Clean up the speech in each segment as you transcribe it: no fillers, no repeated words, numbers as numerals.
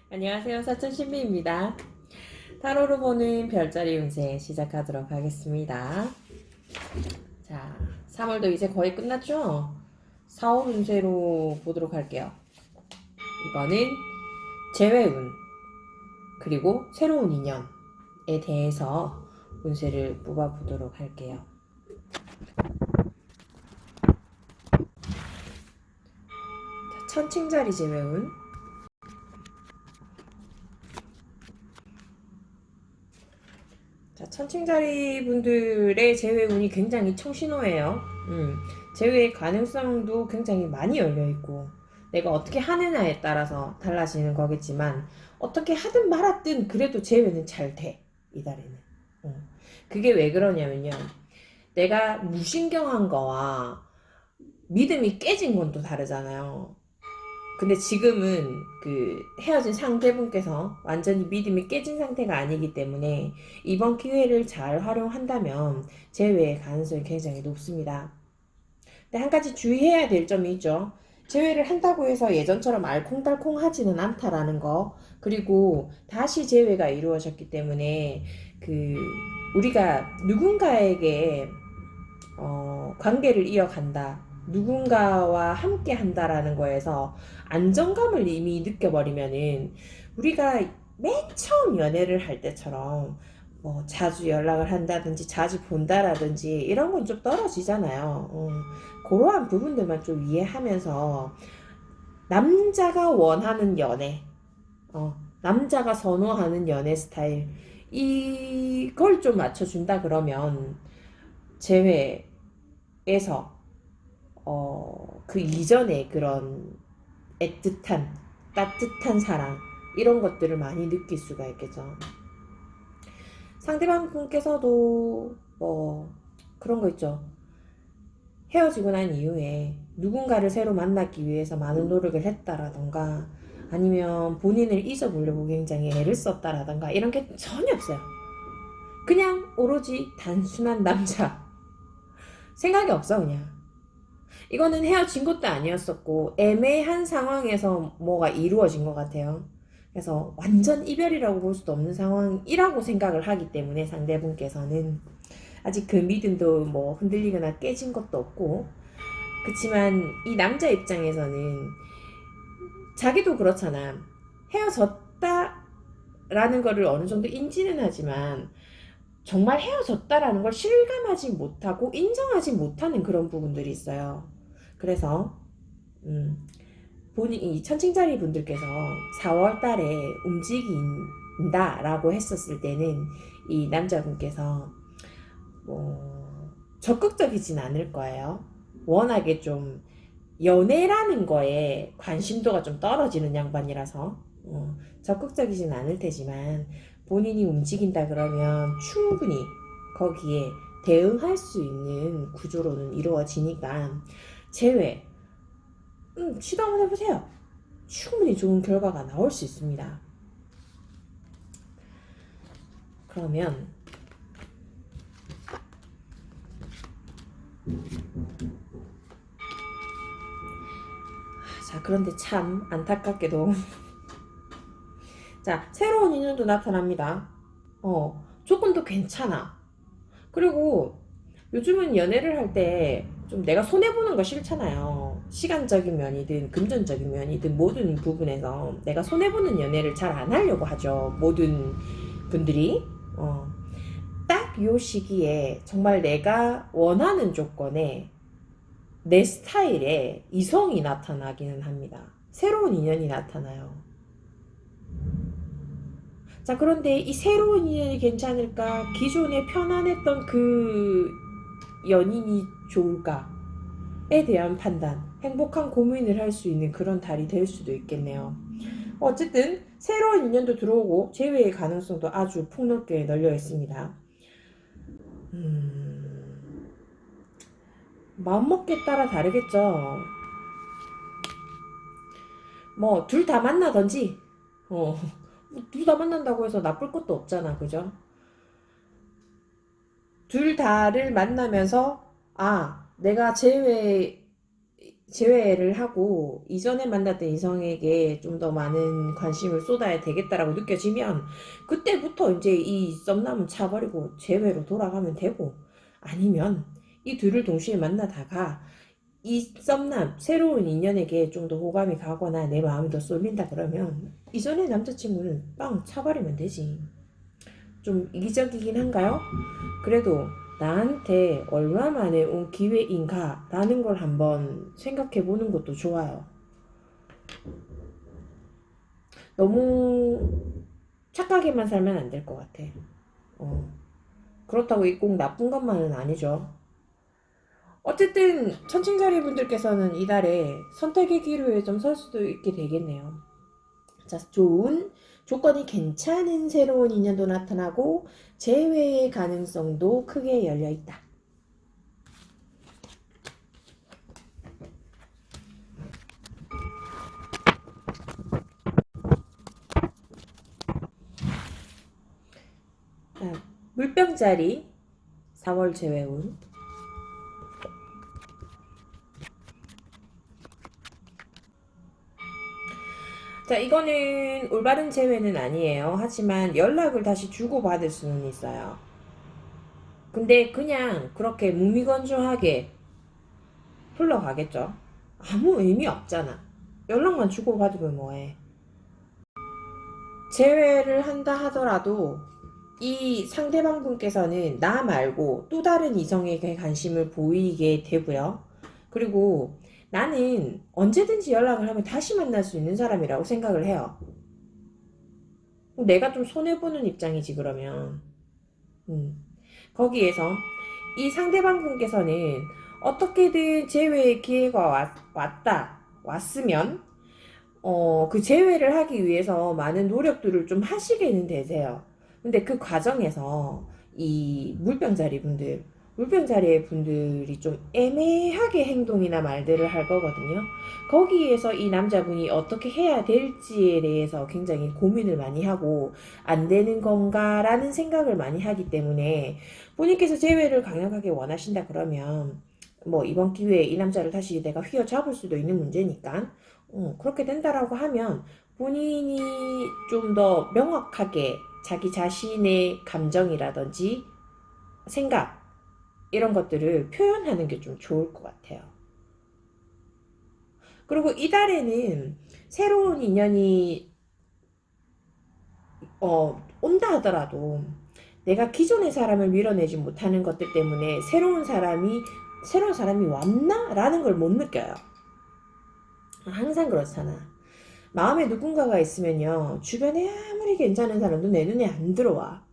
안녕하세요. 사천신비입니다. 타로로 보는 별자리 운세 시작하도록 하겠습니다. 자, 3월도 이제 거의 끝났죠? 4월 운세로 보도록 할게요. 이거는 재회운, 그리고 새로운 인연에 대해서 운세를 뽑아보도록 할게요. 자, 천칭자리 재회운, 자, 천칭자리 분들의 재회운이 굉장히 청신호예요. 재회의 가능성도 굉장히 많이 열려있고, 내가 어떻게 하느냐에 따라서 달라지는 거겠지만, 어떻게 하든 말았든 그래도 재회는 잘 돼, 이 달에는. 그게 왜 그러냐면요. 내가 무신경한 거와 믿음이 깨진 건 또 다르잖아요. 근데 지금은 그 헤어진 상대분께서 완전히 믿음이 깨진 상태가 아니기 때문에 이번 기회를 잘 활용한다면 재회의 가능성이 굉장히 높습니다. 근데 한 가지 주의해야 될 점이 있죠. 재회를 한다고 해서 예전처럼 알콩달콩 하지는 않다라는 거. 그리고 다시 재회가 이루어졌기 때문에 그 우리가 누군가에게 관계를 이어간다. 누군가와 함께 한다라는 거에서 안정감을 이미 느껴버리면은 우리가 맨 처음 연애를 할 때처럼 뭐 자주 연락을 한다든지 자주 본다라든지 이런 건 좀 떨어지잖아요. 그러한 부분들만 좀 이해하면서 남자가 원하는 연애, 남자가 선호하는 연애 스타일 이걸 좀 맞춰준다 그러면 제외에서 그 이전에 그런 애틋한, 따뜻한 사랑, 이런 것들을 많이 느낄 수가 있겠죠. 상대방 분께서도 뭐, 그런 거 있죠. 헤어지고 난 이후에 누군가를 새로 만나기 위해서 많은 노력을 했다라던가, 아니면 본인을 잊어보려고 굉장히 애를 썼다라던가, 이런 게 전혀 없어요. 그냥 오로지 단순한 남자. 생각이 없어, 그냥. 이거는 헤어진 것도 아니었었고 애매한 상황에서 뭐가 이루어진 것 같아요. 그래서 완전 이별이라고 볼 수도 없는 상황이라고 생각을 하기 때문에 상대분께서는 아직 그 믿음도 뭐 흔들리거나 깨진 것도 없고, 그치만 이 남자 입장에서는 자기도 그렇잖아. 헤어졌다라는 거를 어느 정도 인지는 하지만 정말 헤어졌다라는 걸 실감하지 못하고 인정하지 못하는 그런 부분들이 있어요. 그래서 본인 이 천칭자리 분들께서 4월 달에 움직인다라고 했었을 때는 이 남자분께서 적극적이진 않을 거예요. 워낙에 좀 연애라는 거에 관심도가 좀 떨어지는 양반이라서 적극적이진 않을 테지만, 본인이 움직인다 그러면 충분히 거기에 대응할 수 있는 구조로는 이루어지니까 제외 시도 한번 해보세요. 충분히 좋은 결과가 나올 수 있습니다. 그러면 자, 그런데 참 안타깝게도 자, 새로운 인연도 나타납니다. 조건도 괜찮아. 그리고 요즘은 연애를 할 때 좀 내가 손해보는 거 싫잖아요. 시간적인 면이든 금전적인 면이든 모든 부분에서 내가 손해보는 연애를 잘 안 하려고 하죠. 모든 분들이. 딱 요 시기에 정말 내가 원하는 조건에 내 스타일에 이성이 나타나기는 합니다. 새로운 인연이 나타나요. 자, 그런데 이 새로운 인연이 괜찮을까? 기존에 편안했던 그 연인이 좋을까?에 대한 판단, 행복한 고민을 할 수 있는 그런 달이 될 수도 있겠네요. 어쨌든 새로운 인연도 들어오고 재회의 가능성도 아주 폭넓게 널려 있습니다. 마음먹기에 따라 다르겠죠. 뭐 둘 다 만나든지, 둘 다 만난다고 해서 나쁠 것도 없잖아, 그죠? 둘 다를 만나면서 내가 제외 재회를 하고 이전에 만났던 이성에게 좀 더 많은 관심을 쏟아야 되겠다라고 느껴지면 그때부터 이제 이 썸남은 차버리고 재회로 돌아가면 되고, 아니면 이 둘을 동시에 만나다가 이 썸남 새로운 인연에게 좀 더 호감이 가거나 내 마음이 더 쏠린다 그러면 이전의 남자친구는 빵 차버리면 되지. 좀 이기적이긴 한가요? 그래도 나한테 얼마 만에 온 기회인가 라는 걸 한번 생각해 보는 것도 좋아요. 너무 착하게만 살면 안 될 것 같아. 어. 그렇다고 이 꼭 나쁜 것만은 아니죠. 어쨌든 천칭자리 분들께서는 이달에 선택의 기로에 좀 설 수도 있게 되겠네요. 자, 좋은 조건이 괜찮은 새로운 인연도 나타나고 재회의 가능성도 크게 열려 있다. 자, 물병자리 4월 재회운. 자, 이거는 올바른 재회는 아니에요. 하지만 연락을 다시 주고받을 수는 있어요. 근데 그냥 그렇게 무미건조하게 흘러가겠죠. 아무 의미 없잖아. 연락만 주고받으면 뭐해. 재회를 한다 하더라도 이 상대방 분께서는 나 말고 또 다른 이성에게 관심을 보이게 되고요. 그리고 나는 언제든지 연락을 하면 다시 만날 수 있는 사람이라고 생각을 해요. 내가 좀 손해보는 입장이지, 그러면. 거기에서 이 상대방 분께서는 어떻게든 재회의 기회가 왔으면, 그 재회를 하기 위해서 많은 노력들을 좀 하시게는 되세요. 근데 그 과정에서 이 물병자리 분들이 좀 애매하게 행동이나 말들을 할 거거든요. 거기에서 이 남자분이 어떻게 해야 될지에 대해서 굉장히 고민을 많이 하고, 안 되는 건가라는 생각을 많이 하기 때문에 본인께서 재회를 강력하게 원하신다 그러면 뭐 이번 기회에 이 남자를 다시 내가 휘어잡을 수도 있는 문제니까, 그렇게 된다라고 하면 본인이 좀 더 명확하게 자기 자신의 감정이라든지 생각, 이런 것들을 표현하는 게 좀 좋을 것 같아요. 그리고 이달에는 새로운 인연이 온다 하더라도 내가 기존의 사람을 밀어내지 못하는 것들 때문에 새로운 사람이 왔나? 라는 걸 못 느껴요. 항상 그렇잖아. 마음에 누군가가 있으면요, 주변에 아무리 괜찮은 사람도 내 눈에 안 들어와.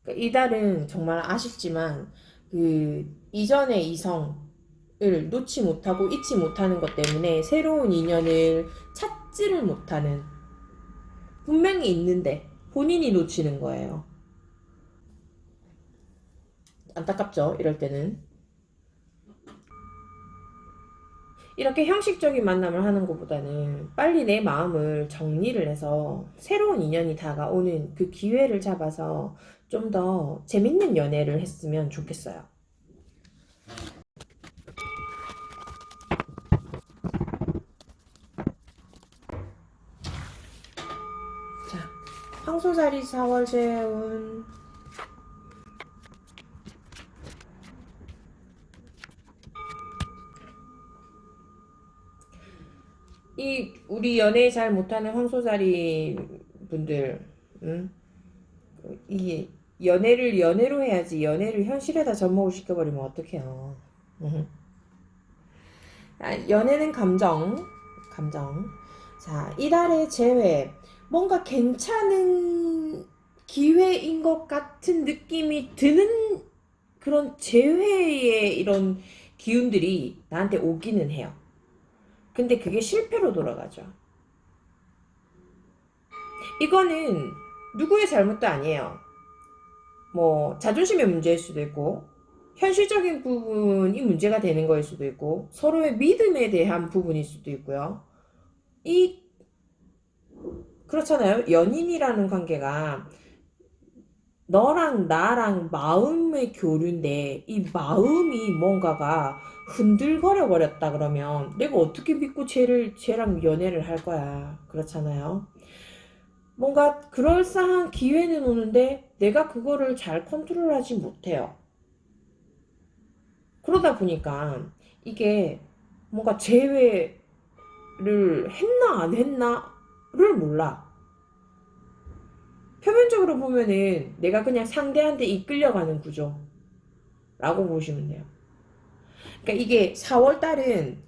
그러니까 이달은 정말 아쉽지만 그 이전의 이성을 놓지 못하고 잊지 못하는 것 때문에 새로운 인연을 찾지를 못하는, 분명히 있는데 본인이 놓치는 거예요. 안타깝죠, 이럴 때는. 이렇게 형식적인 만남을 하는 것보다는 빨리 내 마음을 정리를 해서 새로운 인연이 다가오는 그 기회를 잡아서 좀 더 재밌는 연애를 했으면 좋겠어요. 자, 황소자리 4월 재운. 이 우리 연애 잘 못하는 황소자리 분들, 이 연애를 연애로 해야지 연애를 현실에다 접목을 시켜버리면 어떡해요. 연애는 감정. 자, 이달의 재회. 뭔가 괜찮은 기회인 것 같은 느낌이 드는 그런 재회의 이런 기운들이 나한테 오기는 해요. 근데 그게 실패로 돌아가죠. 이거는 누구의 잘못도 아니에요. 뭐 자존심의 문제일 수도 있고, 현실적인 부분이 문제가 되는 거일 수도 있고, 서로의 믿음에 대한 부분일 수도 있고요. 그렇잖아요. 연인이라는 관계가 너랑 나랑 마음의 교류인데 이 마음이 뭔가가 흔들거려 버렸다 그러면 내가 어떻게 믿고 쟤랑 연애를 할 거야. 그렇잖아요. 뭔가 그럴싸한 기회는 오는데 내가 그거를 잘 컨트롤하지 못해요. 그러다 보니까 이게 뭔가 제외를 했나 안 했나를 몰라. 표면적으로 보면은 내가 그냥 상대한테 이끌려가는 구조라고 보시면 돼요. 그러니까 이게 4월 달은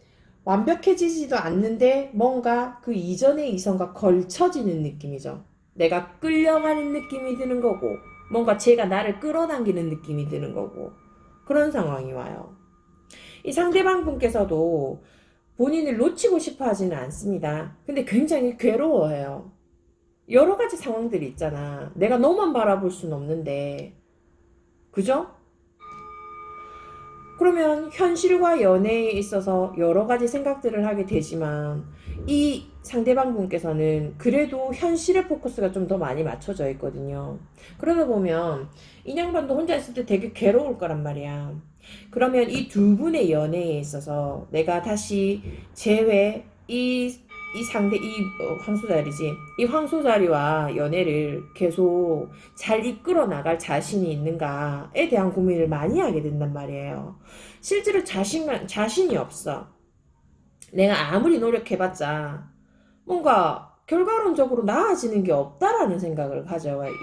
완벽해지지도 않는데 뭔가 그 이전의 이성과 걸쳐지는 느낌이죠. 내가 끌려가는 느낌이 드는 거고, 뭔가 제가 나를 끌어당기는 느낌이 드는 거고, 그런 상황이 와요. 이 상대방 분께서도 본인을 놓치고 싶어 하지는 않습니다. 근데 굉장히 괴로워해요. 여러 가지 상황들이 있잖아. 내가 너만 바라볼 수는 없는데, 그죠? 그러면 현실과 연애에 있어서 여러 가지 생각들을 하게 되지만 이 상대방 분께서는 그래도 현실의 포커스가 좀 더 많이 맞춰져 있거든요. 그러다 보면 이 양반도 혼자 있을 때 되게 괴로울 거란 말이야. 그러면 이 두 분의 연애에 있어서 내가 다시 재회 이 상대 황소자리지 이 황소자리와 연애를 계속 잘 이끌어 나갈 자신이 있는가에 대한 고민을 많이 하게 된단 말이에요. 실제로 자신이 없어. 내가 아무리 노력해봤자 뭔가 결과론적으로 나아지는 게 없다라는 생각을 가져와 이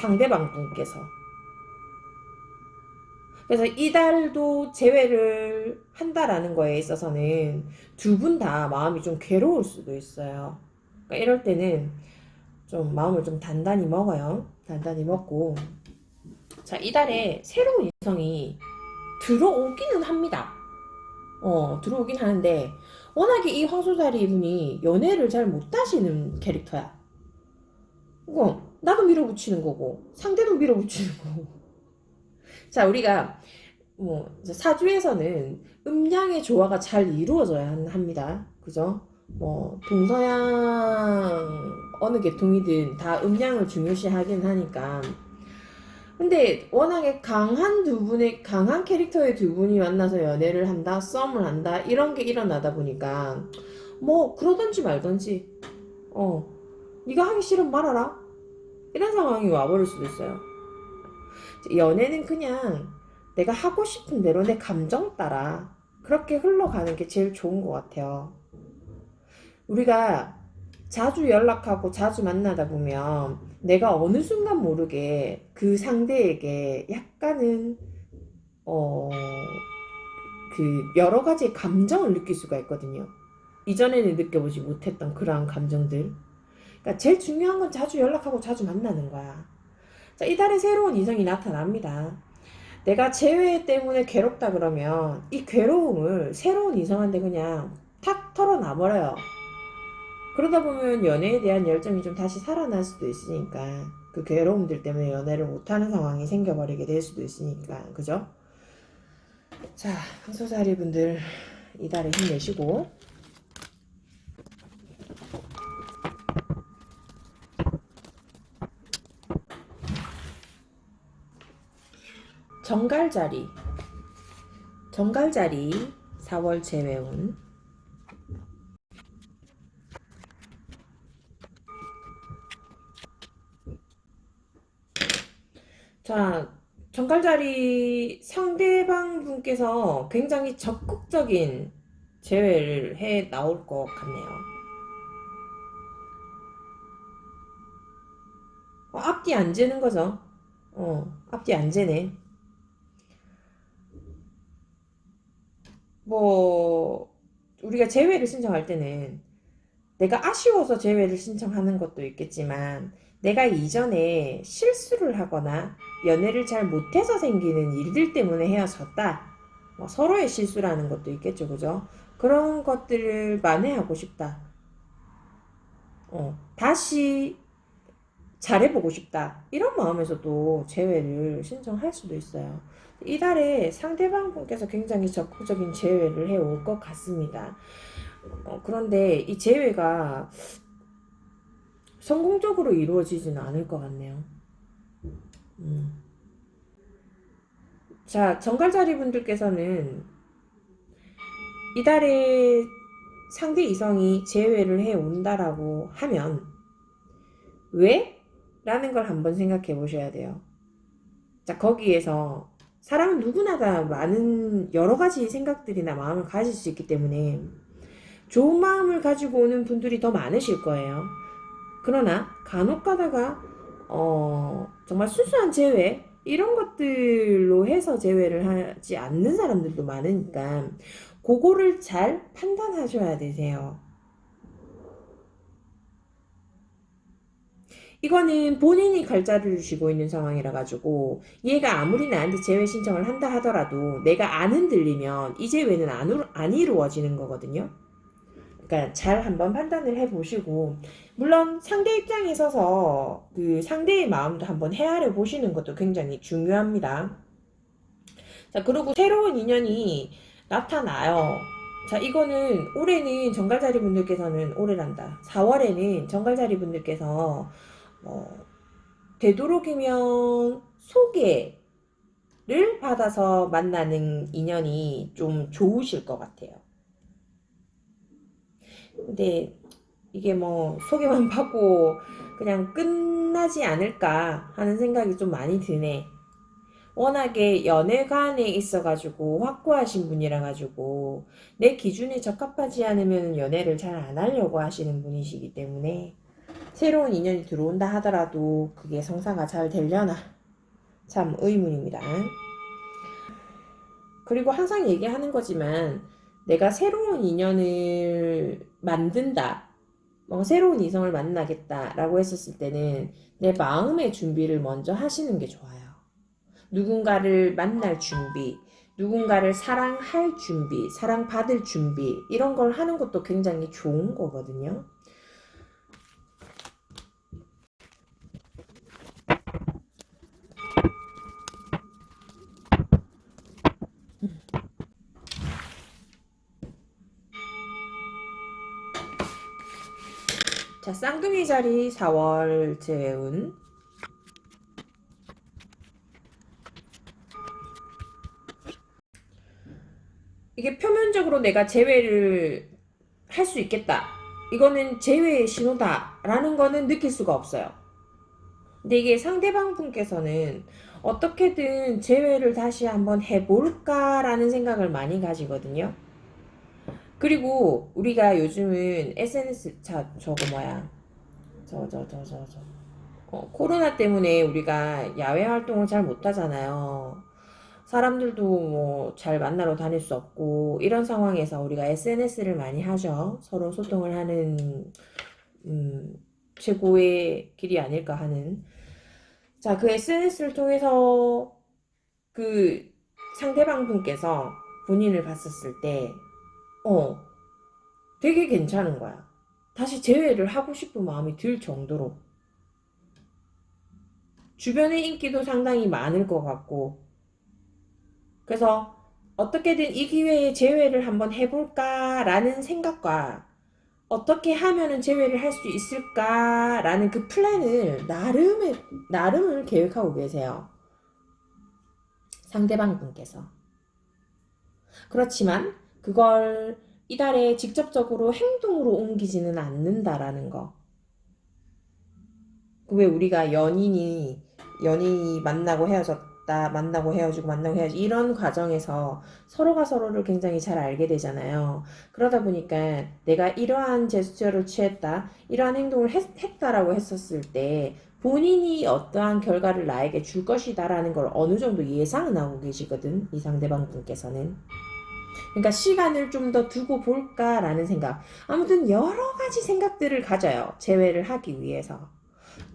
상대방 분께서. 그래서 이달도 재회를 한다라는 거에 있어서는 두 분 다 마음이 좀 괴로울 수도 있어요. 그러니까 이럴 때는 좀 마음을 좀 단단히 먹어요. 단단히 먹고. 자, 이달에 새로운 이성이 들어오기는 합니다. 들어오긴 하는데, 워낙에 이 황소자리 분이 연애를 잘 못하시는 캐릭터야. 나도 밀어붙이는 거고, 상대도 밀어붙이는 거고. 자, 우리가 사주에서는 음양의 조화가 잘 이루어져야 합니다. 그죠? 동서양 어느 계통이든 다 음양을 중요시 하긴 하니까. 근데 워낙에 강한 캐릭터의 두 분이 만나서 연애를 한다, 썸을 한다, 이런 게 일어나다 보니까 그러던지 말던지 네가 하기 싫으면 말아라, 이런 상황이 와버릴 수도 있어요. 연애는 그냥 내가 하고 싶은 대로 내 감정 따라 그렇게 흘러가는 게 제일 좋은 것 같아요. 우리가 자주 연락하고 자주 만나다 보면 내가 어느 순간 모르게 그 상대에게 약간은 여러 가지 감정을 느낄 수가 있거든요. 이전에는 느껴보지 못했던 그러한 감정들. 그러니까 제일 중요한 건 자주 연락하고 자주 만나는 거야. 자, 이달에 새로운 이성이 나타납니다. 내가 재회 때문에 괴롭다 그러면 이 괴로움을 새로운 이성한테 그냥 탁 털어놔버려요. 그러다 보면 연애에 대한 열정이 좀 다시 살아날 수도 있으니까, 그 괴로움들 때문에 연애를 못하는 상황이 생겨버리게 될 수도 있으니까, 그죠? 자, 황소자리 분들 이달에 힘내시고, 정갈자리 4월 재회운. 자, 정갈자리 상대방 분께서 굉장히 적극적인 재회를 해 나올 것 같네요. 앞뒤 안 재는 거죠. 앞뒤 안 재네. 우리가 재회를 신청할 때는 내가 아쉬워서 재회를 신청하는 것도 있겠지만, 내가 이전에 실수를 하거나 연애를 잘 못해서 생기는 일들 때문에 헤어졌다, 서로의 실수라는 것도 있겠죠, 그죠? 그런 것들을 만회하고 싶다, 다시 잘해보고 싶다, 이런 마음에서도 재회를 신청할 수도 있어요. 이달에 상대방 분께서 굉장히 적극적인 재회를 해올 것 같습니다. 그런데 이 재회가 성공적으로 이루어지지는 않을 것 같네요. 자, 정갈자리 분들께서는 이달에 상대 이성이 재회를 해 온다라고 하면 왜? 라는 걸 한번 생각해 보셔야 돼요. 자, 거기에서 사람은 누구나 다 많은 여러 가지 생각들이나 마음을 가질 수 있기 때문에 좋은 마음을 가지고 오는 분들이 더 많으실 거예요. 그러나 간혹 가다가 정말 순수한 재회 이런 것들로 해서 재회를 하지 않는 사람들도 많으니까 그거를 잘 판단하셔야 되세요. 이거는 본인이 갈자를 쥐고 있는 상황이라 가지고 얘가 아무리 나한테 재회 신청을 한다 하더라도 내가 안 흔들리면 이 재회는 안 이루어지는 거거든요. 그러니까 잘 한번 판단을 해보시고 물론 상대 입장에 서서 그 상대의 마음도 한번 헤아려 보시는 것도 굉장히 중요합니다. 자, 그리고 새로운 인연이 나타나요. 자, 이거는 올해는 정갈자리 분들께서는 올해란다. 4월에는 정갈자리 분들께서 되도록이면 소개를 받아서 만나는 인연이 좀 좋으실 것 같아요. 근데 이게 뭐 소개만 받고 그냥 끝나지 않을까 하는 생각이 좀 많이 드네. 워낙에 연애관에 있어가지고 확고하신 분이라 가지고 내 기준에 적합하지 않으면 연애를 잘 안 하려고 하시는 분이시기 때문에 새로운 인연이 들어온다 하더라도 그게 성사가 잘 되려나 참 의문입니다. 그리고 항상 얘기하는 거지만 내가 새로운 인연을 만든다, 뭔가 새로운 이성을 만나겠다라고 했었을 때는 내 마음의 준비를 먼저 하시는 게 좋아요. 누군가를 만날 준비, 누군가를 사랑할 준비, 사랑받을 준비 이런 걸 하는 것도 굉장히 좋은 거거든요. 자, 쌍둥이 자리 4월 재운. 이게 표면적으로 내가 재회를 할 수 있겠다. 이거는 재회의 신호다라는 거는 느낄 수가 없어요. 근데 이게 상대방 분께서는 어떻게든 재회를 다시 한번 해볼까라는 생각을 많이 가지거든요. 그리고 우리가 요즘은 SNS 저거 뭐야 코로나 때문에 우리가 야외 활동을 잘 못하잖아요. 사람들도 뭐 잘 만나러 다닐 수 없고 이런 상황에서 우리가 SNS를 많이 하죠. 서로 소통을 하는 최고의 길이 아닐까 하는. 자, 그 SNS를 통해서 그 상대방 분께서 본인을 봤었을 때 되게 괜찮은 거야. 다시 재회를 하고 싶은 마음이 들 정도로. 주변의 인기도 상당히 많을 것 같고. 그래서 어떻게든 이 기회에 재회를 한번 해볼까라는 생각과 어떻게 하면은 재회를 할 수 있을까라는 그 플랜을 나름을 계획하고 계세요. 상대방 분께서. 그렇지만 그걸 이달에 직접적으로 행동으로 옮기지는 않는다라는 거. 왜 우리가 연인이 만나고 헤어졌다, 만나고 헤어지고, 만나고 헤어지고, 이런 과정에서 서로가 서로를 굉장히 잘 알게 되잖아요. 그러다 보니까 내가 이러한 제스처를 취했다, 이러한 행동을 했다라고 했었을 때, 본인이 어떠한 결과를 나에게 줄 것이다라는 걸 어느 정도 예상은 하고 계시거든, 이 상대방 분께서는. 그러니까 시간을 좀 더 두고 볼까라는 생각. 아무튼 여러 가지 생각들을 가져요. 재회를 하기 위해서.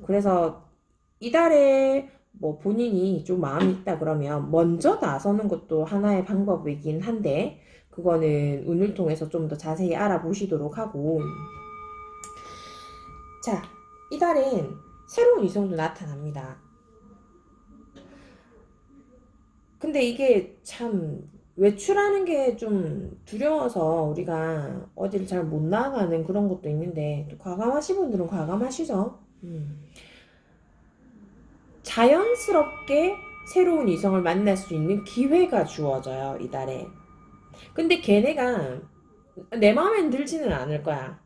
그래서 이달에 뭐 본인이 좀 마음이 있다 그러면 먼저 나서는 것도 하나의 방법이긴 한데 그거는 운을 통해서 좀 더 자세히 알아보시도록 하고. 자, 이달엔 새로운 이성도 나타납니다. 근데 이게 참 외출하는 게 좀 두려워서 우리가 어디를 잘 못 나가는 그런 것도 있는데 또 과감하신 분들은 과감하시죠. 자연스럽게 새로운 이성을 만날 수 있는 기회가 주어져요, 이달에. 근데 걔네가 내 마음에 들지는 않을 거야.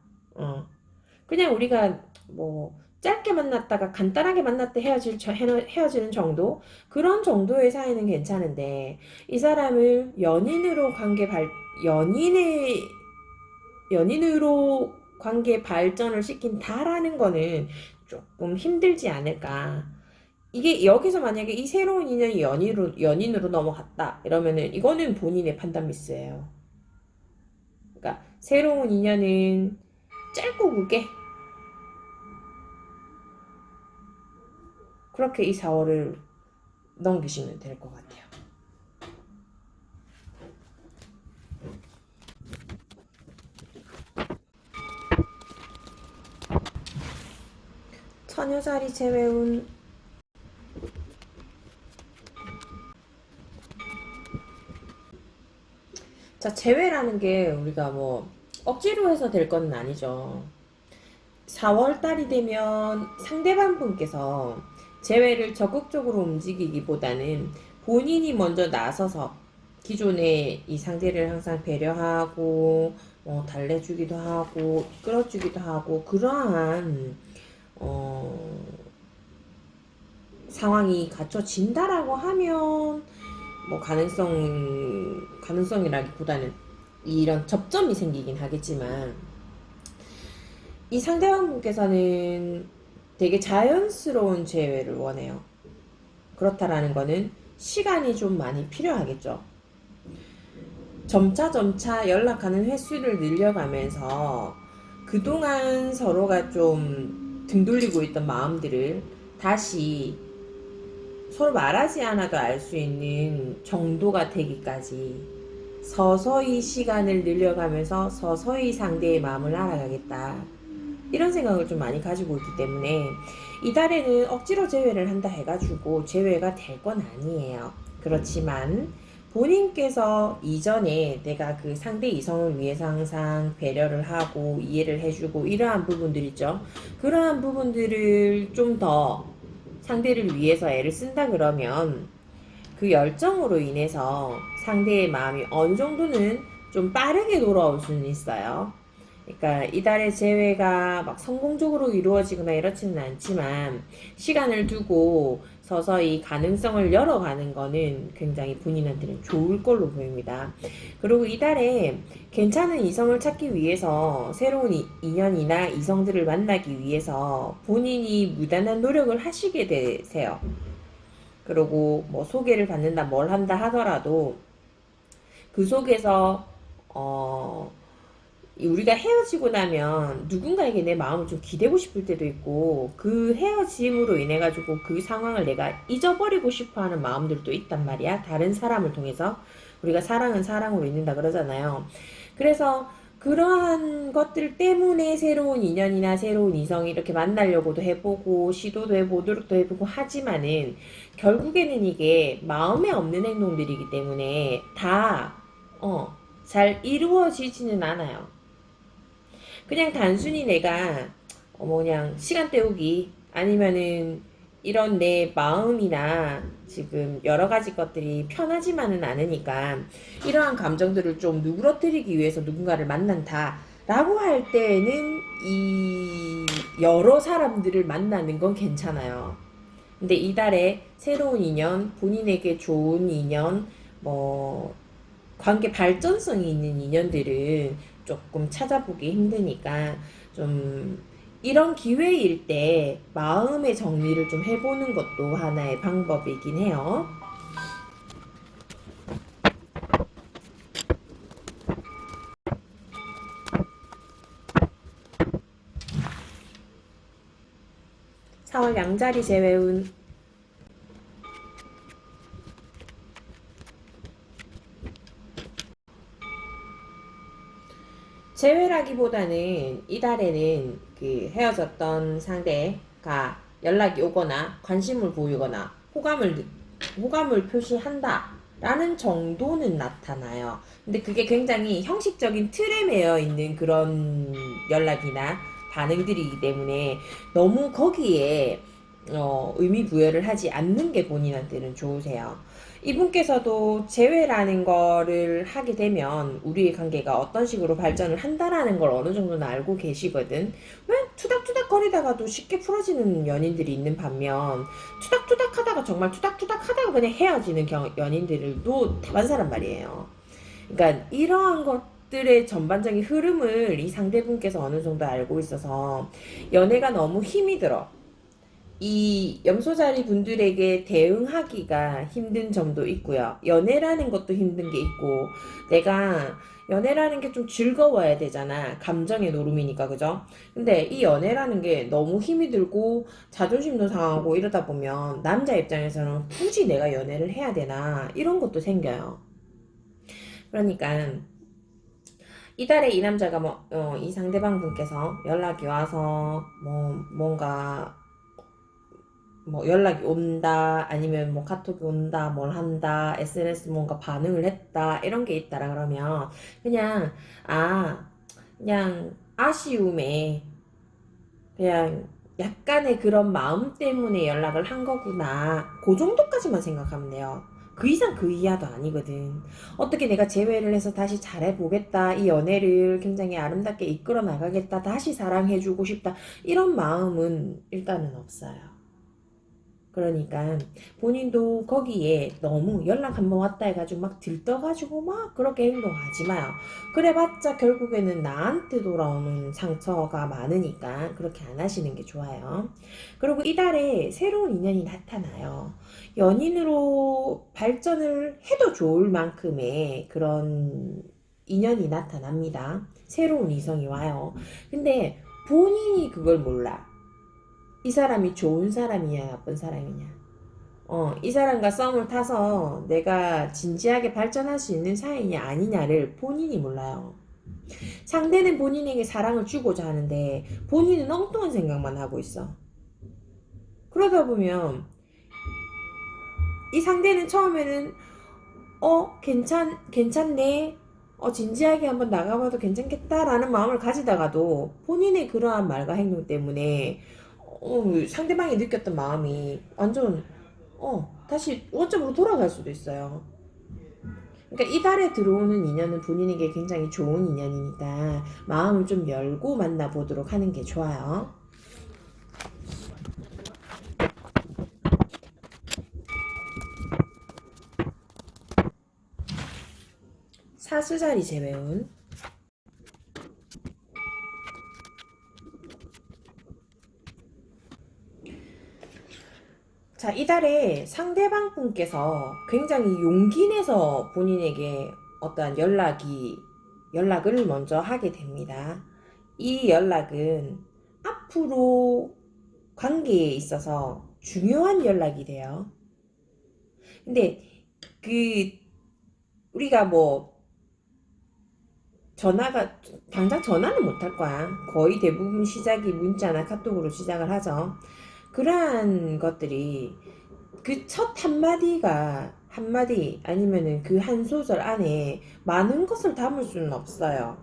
그냥 우리가 뭐 짧게 만났다가 간단하게 만났다 헤어지는 정도? 그런 정도의 사이는 괜찮은데 이 사람을 연인의 연인으로 관계 발전을 시킨다라는 거는 조금 힘들지 않을까. 이게 여기서 만약에 이 새로운 인연이 연인으로 넘어갔다 이러면은 이거는 본인의 판단 미스예요. 그러니까 새로운 인연은 짧고 굵게 그렇게 이 4월을 넘기시면 될 것 같아요. 처녀자리 제외운. 자, 제외라는 게 우리가 뭐 억지로 해서 될 건 아니죠. 4월 달이 되면 상대방 분께서 재회를 적극적으로 움직이기보다는 본인이 먼저 나서서 기존의 이 상대를 항상 배려하고 달래주기도 하고 끌어주기도 하고 그러한 어, 상황이 갖춰진다라고 하면 뭐 가능성이라기보다는 이런 접점이 생기긴 하겠지만 이 상대방 분께서는 되게 자연스러운 재회를 원해요. 그렇다라는 거는 시간이 좀 많이 필요하겠죠. 점차 연락하는 횟수를 늘려가면서 그동안 서로가 좀 등 돌리고 있던 마음들을 다시 서로 말하지 않아도 알 수 있는 정도가 되기까지 서서히 시간을 늘려가면서 서서히 상대의 마음을 알아가겠다. 이런 생각을 좀 많이 가지고 있기 때문에 이달에는 억지로 재회를 한다 해가지고 재회가 될 건 아니에요. 그렇지만 본인께서 이전에 내가 그 상대 이성을 위해서 항상 배려를 하고 이해를 해주고 이러한 부분들 있죠. 그러한 부분들을 좀 더 상대를 위해서 애를 쓴다 그러면 그 열정으로 인해서 상대의 마음이 어느 정도는 좀 빠르게 돌아올 수는 있어요. 그러니까 이달의 재회가 막 성공적으로 이루어지거나 이렇지는 않지만 시간을 두고 서서히 가능성을 열어가는 거는 굉장히 본인한테는 좋을 걸로 보입니다. 그리고 이달에 괜찮은 이성을 찾기 위해서 새로운 인연이나 이성들을 만나기 위해서 본인이 무단한 노력을 하시게 되세요. 그리고 뭐 소개를 받는다 뭘 한다 하더라도 그 속에서 우리가 헤어지고 나면 누군가에게 내 마음을 좀 기대고 싶을 때도 있고 그 헤어짐으로 인해 가지고 그 상황을 내가 잊어버리고 싶어 하는 마음들도 있단 말이야. 다른 사람을 통해서 우리가 사랑은 사랑으로 잊는다 그러잖아요. 그래서 그러한 것들 때문에 새로운 인연이나 새로운 이성이 이렇게 만나려고도 해보고 시도도 해보고 노력도 해보고 하지만은 결국에는 이게 마음에 없는 행동들이기 때문에 잘 이루어지지는 않아요. 그냥 단순히 내가 그냥 시간 때우기 아니면은 이런 내 마음이나 지금 여러 가지 것들이 편하지만은 않으니까 이러한 감정들을 좀 누그러뜨리기 위해서 누군가를 만난다 라고 할 때는 이 여러 사람들을 만나는 건 괜찮아요. 근데 이달에 새로운 인연, 본인에게 좋은 인연, 뭐 관계 발전성이 있는 인연들은 조금 찾아보기 힘드니까 좀 이런 기회일 때 마음의 정리를 좀 해보는 것도 하나의 방법이긴 해요. 4월 양자리 제외운. 재회라기보다는 이달에는 그 헤어졌던 상대가 연락이 오거나 관심을 보이거나 호감을 표시한다 라는 정도는 나타나요. 근데 그게 굉장히 형식적인 틀에 매여 있는 그런 연락이나 반응들이기 때문에 너무 거기에 의미 부여를 하지 않는 게 본인한테는 좋으세요. 이분께서도 재회라는 거를 하게 되면 우리의 관계가 어떤 식으로 발전을 한다라는 걸 어느 정도는 알고 계시거든. 왜 투닥투닥 거리다가도 쉽게 풀어지는 연인들이 있는 반면 투닥투닥 하다가 정말 투닥투닥 하다가 그냥 헤어지는 연인들도 많사란 말이에요. 그러니까 이러한 것들의 전반적인 흐름을 이 상대분께서 어느 정도 알고 있어서 연애가 너무 힘이 들어. 이 염소자리 분들에게 대응하기가 힘든 점도 있고요. 연애라는 것도 힘든 게 있고, 내가 연애라는 게 좀 즐거워야 되잖아. 감정의 노름이니까, 그죠? 근데 이 연애라는 게 너무 힘이 들고 자존심도 상하고 이러다 보면 남자 입장에서는 굳이 내가 연애를 해야 되나 이런 것도 생겨요. 그러니까 이달에 이 남자가 이 상대방 분께서 연락이 와서 뭔가 연락이 온다, 아니면 카톡이 온다, 뭘 한다, SNS 뭔가 반응을 했다, 이런 게 있다라 그러면, 그냥, 아, 그냥 아쉬움에, 그냥 약간의 그런 마음 때문에 연락을 한 거구나. 그 정도까지만 생각하면 돼요. 그 이상 그 이하도 아니거든. 어떻게 내가 재회를 해서 다시 잘해보겠다. 이 연애를 굉장히 아름답게 이끌어 나가겠다. 다시 사랑해주고 싶다. 이런 마음은 일단은 없어요. 그러니까 본인도 거기에 너무 연락 한번 왔다 해가지고 막 들떠가지고 막 그렇게 행동하지 마요. 그래봤자 결국에는 나한테 돌아오는 상처가 많으니까 그렇게 안 하시는 게 좋아요. 그리고 이달에 새로운 인연이 나타나요. 연인으로 발전을 해도 좋을 만큼의 그런 인연이 나타납니다. 새로운 이성이 와요. 근데 본인이 그걸 몰라. 이 사람이 좋은 사람이냐, 나쁜 사람이냐. 이 사람과 썸을 타서 내가 진지하게 발전할 수 있는 사이냐, 아니냐를 본인이 몰라요. 상대는 본인에게 사랑을 주고자 하는데, 본인은 엉뚱한 생각만 하고 있어. 그러다 보면, 이 상대는 처음에는, 괜찮네. 진지하게 한번 나가봐도 괜찮겠다라는 마음을 가지다가도 본인의 그러한 말과 행동 때문에 상대방이 느꼈던 마음이 완전 다시 원점으로 돌아갈 수도 있어요. 그러니까 이 달에 들어오는 인연은 본인에게 굉장히 좋은 인연이니까 마음을 좀 열고 만나보도록 하는 게 좋아요. 사수자리 재배운. 자, 이달에 상대방 분께서 굉장히 용기 내서 본인에게 어떠한 연락을 먼저 하게 됩니다. 이 연락은 앞으로 관계에 있어서 중요한 연락이 돼요. 근데 우리가 당장 전화는 못 할 거야. 거의 대부분 시작이 문자나 카톡으로 시작을 하죠. 그러한 것들이 그 첫 한마디 아니면은 그 한 소절 안에 많은 것을 담을 수는 없어요.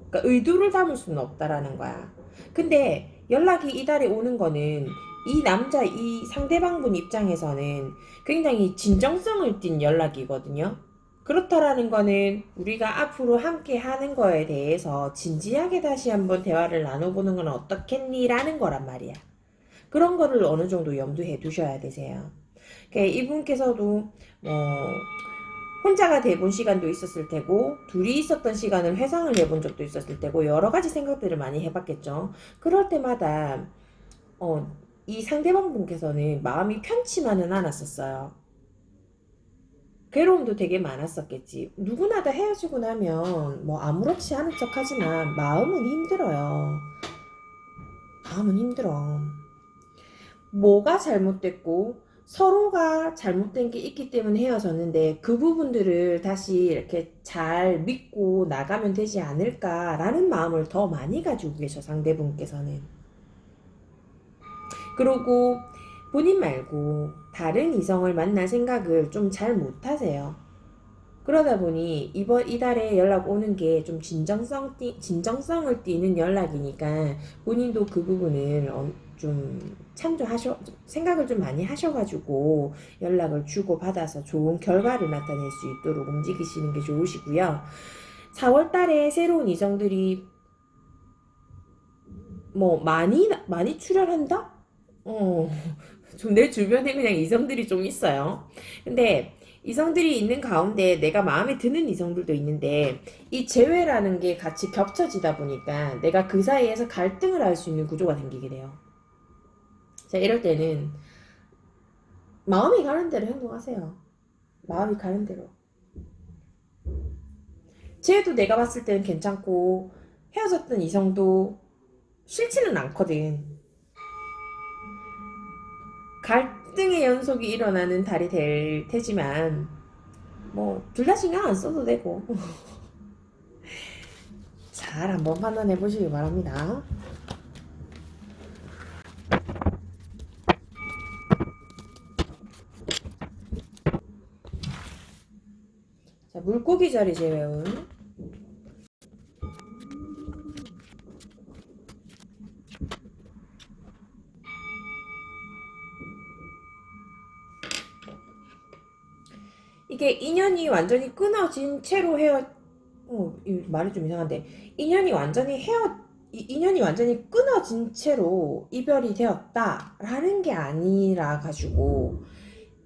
그러니까 의도를 담을 수는 없다라는 거야. 근데 연락이 이달에 오는 거는 이 상대방분 입장에서는 굉장히 진정성을 띤 연락이거든요. 그렇다라는 거는 우리가 앞으로 함께 하는 거에 대해서 진지하게 다시 한번 대화를 나눠보는 건 어떻겠니? 라는 거란 말이야. 그런 거를 어느 정도 염두해 두셔야 되세요. 그러니까 이분께서도 혼자가 돼본 시간도 있었을 테고 둘이 있었던 시간을 회상을 해본 적도 있었을 테고 여러 가지 생각들을 많이 해봤겠죠. 그럴 때마다 이 상대방 분께서는 마음이 편치만은 않았었어요. 괴로움도 되게 많았었겠지. 누구나 다 헤어지고 나면 아무렇지 않은 척 하지만 마음은 힘들어요. 마음은 힘들어. 뭐가 잘못됐고 서로가 잘못된 게 있기 때문에 헤어졌는데 그 부분들을 다시 이렇게 잘 믿고 나가면 되지 않을까라는 마음을 더 많이 가지고 계셔, 상대분께서는. 그리고 본인 말고 다른 이성을 만날 생각을 좀 잘 못하세요. 그러다 보니 이달에 연락 오는 게 좀 진정성을 띠는 연락이니까 본인도 그 부분을 좀 생각을 좀 많이 하셔가지고 연락을 주고받아서 좋은 결과를 나타낼 수 있도록 움직이시는 게 좋으시고요. 4월 달에 새로운 이성들이 뭐 많이 출연한다? 좀 내 주변에 그냥 이성들이 좀 있어요. 근데 이성들이 있는 가운데 내가 마음에 드는 이성들도 있는데 이 재회라는 게 같이 겹쳐지다 보니까 내가 그 사이에서 갈등을 할 수 있는 구조가 생기게 돼요. 자, 이럴 때는 마음이 가는 대로 행동하세요. 마음이 가는 대로. 쟤도 내가 봤을 때는 괜찮고 헤어졌던 이성도 싫지는 않거든. 갈등의 연속이 일어나는 달이 될 테지만 뭐 둘 다 신경 안 써도 되고 잘 한번 판단해 보시기 바랍니다. 자, 물고기 자리 제외운 이게 인연이 완전히 끊어진 채로 이 말이 좀 이상한데 인연이 완전히 끊어진 채로 이별이 되었다라는 게 아니라 가지고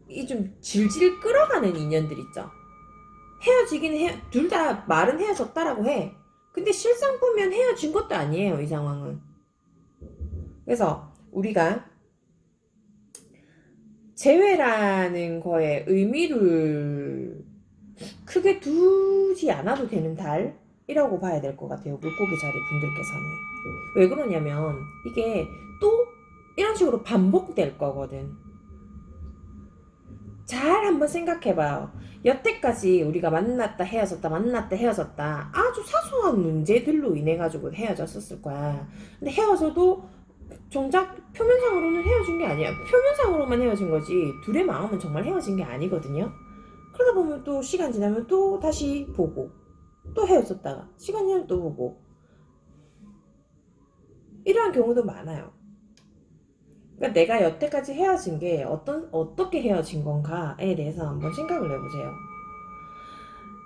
이 좀 질질 끌어가는 인연들 있죠. 둘 다 말은 헤어졌다라고 해. 근데 실상 보면 헤어진 것도 아니에요, 이 상황은. 그래서 우리가 재회라는 거에 의미를 크게 두지 않아도 되는 달이라고 봐야 될 것 같아요. 물고기 자리 분들께서는. 왜 그러냐면 이게 또 이런 식으로 반복될 거거든. 잘 한번 생각해봐요. 여태까지 우리가 만났다 헤어졌다 만났다 헤어졌다 아주 사소한 문제들로 인해 가지고 헤어졌었을 거야. 근데 헤어져도 정작 표면상으로는 헤어진 게 아니야. 표면상으로만 헤어진 거지 둘의 마음은 정말 헤어진 게 아니거든요. 그러다 보면 또 시간 지나면 또 다시 보고 또 헤어졌다가 시간 지나면 또 보고 이러한 경우도 많아요. 그러니까 내가 여태까지 헤어진 게 어떻게 헤어진 건가에 대해서 한번 생각을 해보세요.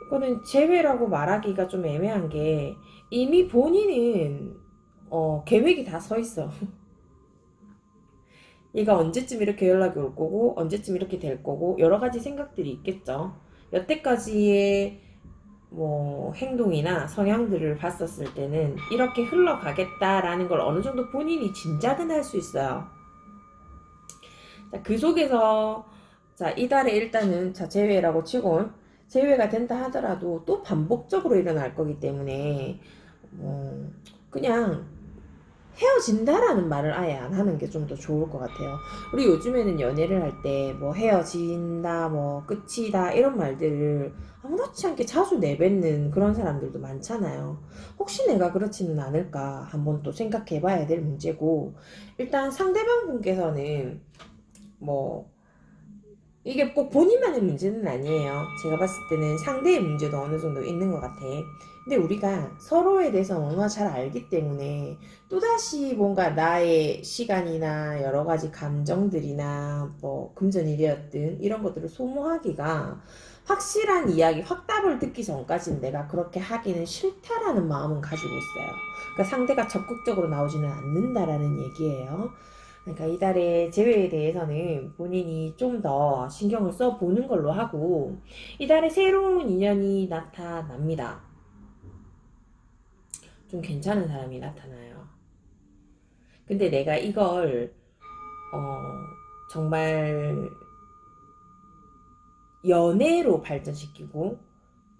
이거는 재회라고 말하기가 좀 애매한 게 이미 본인은 계획이 다 서 있어. 얘가 언제쯤 이렇게 연락이 올 거고 언제쯤 이렇게 될 거고 여러 가지 생각들이 있겠죠. 여태까지의 뭐 행동이나 성향들을 봤었을 때는 이렇게 흘러가겠다라는 걸 어느 정도 본인이 짐작은 할 수 있어요. 자, 그 속에서 자, 이달에 일단은 자, 재회라고 치고 재회가 된다 하더라도 또 반복적으로 일어날 거기 때문에 그냥 헤어진다라는 말을 아예 안 하는 게 좀 더 좋을 것 같아요. 우리 요즘에는 연애를 할 때 뭐 헤어진다, 뭐 끝이다 이런 말들을 아무렇지 않게 자주 내뱉는 그런 사람들도 많잖아요. 혹시 내가 그렇지는 않을까 한번 또 생각해 봐야 될 문제고, 일단 상대방 분께서는 뭐 이게 꼭 본인만의 문제는 아니에요. 제가 봤을 때는 상대의 문제도 어느 정도 있는 것 같아. 근데 우리가 서로에 대해서 너무나 잘 알기 때문에 또다시 뭔가 나의 시간이나 여러 가지 감정들이나 뭐 금전일이었든 이런 것들을 소모하기가 확실한 이야기, 확답을 듣기 전까지는 내가 그렇게 하기는 싫다라는 마음은 가지고 있어요. 그러니까 상대가 적극적으로 나오지는 않는다라는 얘기예요. 그러니까 이달의 재회에 대해서는 본인이 좀 더 신경을 써보는 걸로 하고, 이달에 새로운 인연이 나타납니다. 좀 괜찮은 사람이 나타나요. 근데 내가 이걸 정말 연애로 발전시키고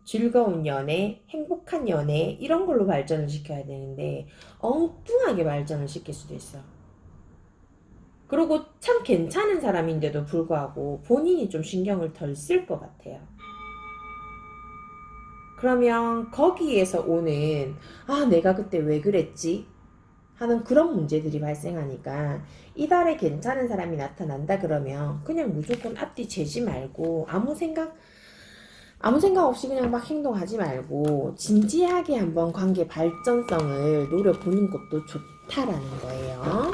즐거운 연애, 행복한 연애 이런 걸로 발전을 시켜야 되는데 엉뚱하게 발전을 시킬 수도 있어. 그리고 참 괜찮은 사람인데도 불구하고 본인이 좀 신경을 덜 쓸 것 같아요. 그러면 거기에서 오는 내가 그때 왜 그랬지? 하는 그런 문제들이 발생하니까 이달에 괜찮은 사람이 나타난다 그러면 그냥 무조건 앞뒤 재지 말고 아무 생각 없이 그냥 막 행동하지 말고 진지하게 한번 관계 발전성을 노려보는 것도 좋다라는 거예요.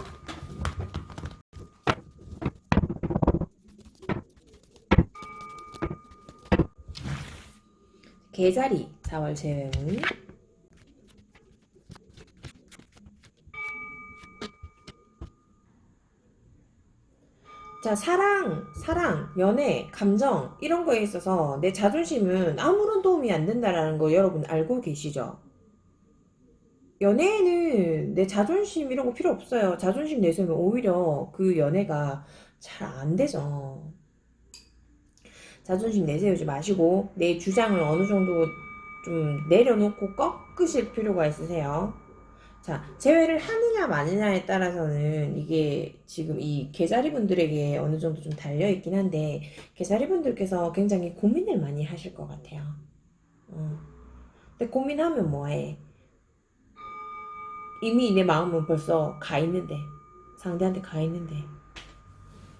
개자리 4월 재회운. 자, 사랑, 연애, 감정 이런 거에 있어서 내 자존심은 아무런 도움이 안 된다라는 거 여러분 알고 계시죠? 연애에는 내 자존심 이런 거 필요 없어요. 자존심 내세우면 오히려 그 연애가 잘 안 되죠. 자존심 내세우지 마시고 내 주장을 어느 정도 좀 내려놓고 꺾으실 필요가 있으세요. 자, 제외를 하느냐 마느냐에 따라서는 이게 지금 이 개자리 분들에게 어느 정도 좀 달려있긴 한데, 개자리 분들께서 굉장히 고민을 많이 하실 것 같아요. 근데 고민하면 뭐해? 이미 내 마음은 벌써 가 있는데, 상대한테 가 있는데,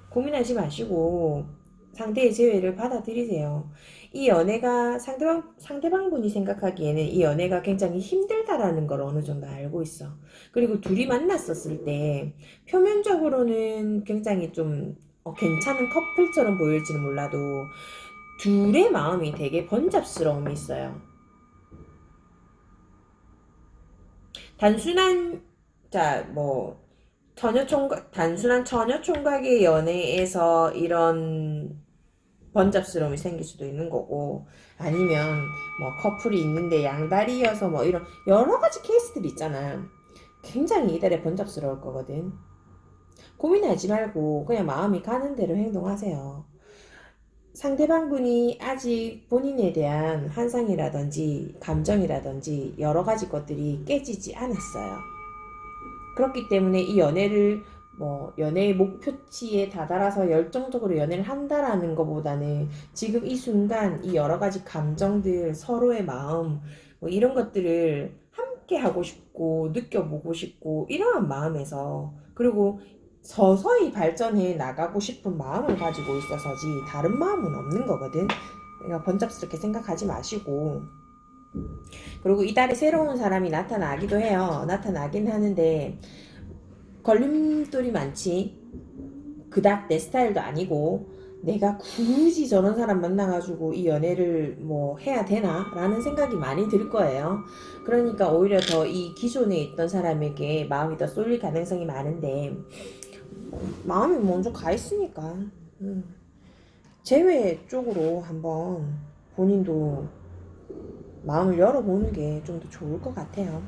고민하지 마시고 상대의 제외를 받아들이세요. 이 연애가 상대방분이 생각하기에는 이 연애가 굉장히 힘들다라는 걸 어느 정도 알고 있어. 그리고 둘이 만났었을 때 표면적으로는 굉장히 좀 괜찮은 커플처럼 보일지는 몰라도 둘의 마음이 되게 번잡스러움이 있어요. 단순한 자, 뭐 단순한 처녀 총각의 연애에서 이런 번잡스러움이 생길 수도 있는 거고, 아니면 뭐 커플이 있는데 양다리여서 뭐 이런 여러 가지 케이스들이 있잖아요. 굉장히 이달에 번잡스러울 거거든. 고민하지 말고 그냥 마음이 가는 대로 행동하세요. 상대방분이 아직 본인에 대한 환상이라든지 감정이라든지 여러 가지 것들이 깨지지 않았어요. 그렇기 때문에 이 연애를 뭐 연애의 목표치에 다다라서 열정적으로 연애를 한다라는 것보다는 지금 이 순간 이 여러 가지 감정들, 서로의 마음 뭐 이런 것들을 함께 하고 싶고 느껴보고 싶고 이러한 마음에서, 그리고 서서히 발전해 나가고 싶은 마음을 가지고 있어서지 다른 마음은 없는 거거든. 그러니까 번잡스럽게 생각하지 마시고, 그리고 이달에 새로운 사람이 나타나기도 해요. 나타나긴 하는데 걸림돌이 많지. 그닥 내 스타일도 아니고 내가 굳이 저런 사람 만나가지고 이 연애를 뭐 해야 되나? 라는 생각이 많이 들 거예요. 그러니까 오히려 더 이 기존에 있던 사람에게 마음이 더 쏠릴 가능성이 많은데, 마음이 먼저 가 있으니까 제외 쪽으로 한번 본인도 마음을 열어보는 게 좀 더 좋을 것 같아요.